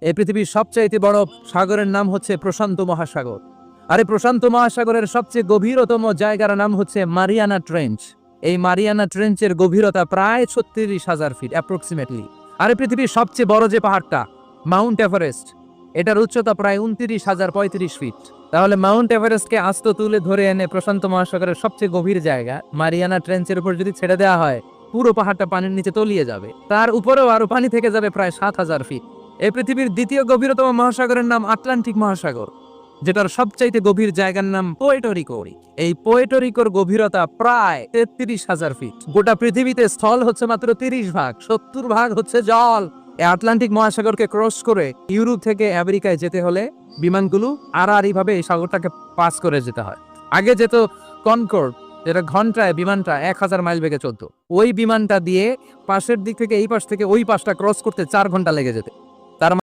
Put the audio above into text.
এই পৃথিবীর সবচাইতে বড় সাগরের নাম হচ্ছে প্রশান্ত মহাসাগর। আর এই প্রশান্ত মহাসাগরের সবচেয়ে গভীরতম জায়গার নাম হচ্ছে মারিয়ানা ট্রেঞ্চ। এই মারিয়ানা ট্রেঞ্চের গভীরতা প্রায় 36,000 ফিট অ্যাপ্রক্সিমেটলি। আর এই পৃথিবীর সবচেয়ে বড় যে পাহাড়টা মাউন্ট এভারেস্ট, এটার উচ্চতা প্রায় 29,035 ফিট। তাহলে মাউন্ট এভারেস্টকে আস্ত তুলে ধরে এনে প্রশান্ত মহাসাগরের সবচেয়ে গভীর জায়গা মারিয়ানা ট্রেঞ্চের উপর যদি ছেড়ে দেওয়া হয়, পুরো পাহাড়টা পানির নিচে তলিয়ে যাবে। তার উপরেও আরো পানি থেকে যাবে প্রায় 7,000 ফিট। এই পৃথিবীর দ্বিতীয় গভীরতম মহাসাগরের নাম আটলান্টিক মহাসাগর, যেটার সবচাইতে গভীর জায়গার নাম পোয়েটোরিকো। এই পোয়েটোরিকোর গভীরতা প্রায় 33,000 ফিট। গোটা পৃথিবীতে স্থল হচ্ছে মাত্র 30 ভাগ, 70 ভাগ হচ্ছে জল। এই আটলান্টিক মহাসাগরকে ক্রস করে ইউরোপ থেকে আমেরিকায় যেতে হলে বিমানগুলো আড়াআড়িভাবে এই সাগরটাকে পাস করে যেতে হয়। আগে যেত কনকর্ড, যেটা ঘন্টায় বিমানটা 1000 মাইল বেগে চলতো। ওই বিমানটা দিয়ে পাশের দিক থেকে এই পাশ থেকে ওই পাশটা ক্রস করতে 4 ঘন্টা লেগে যেত।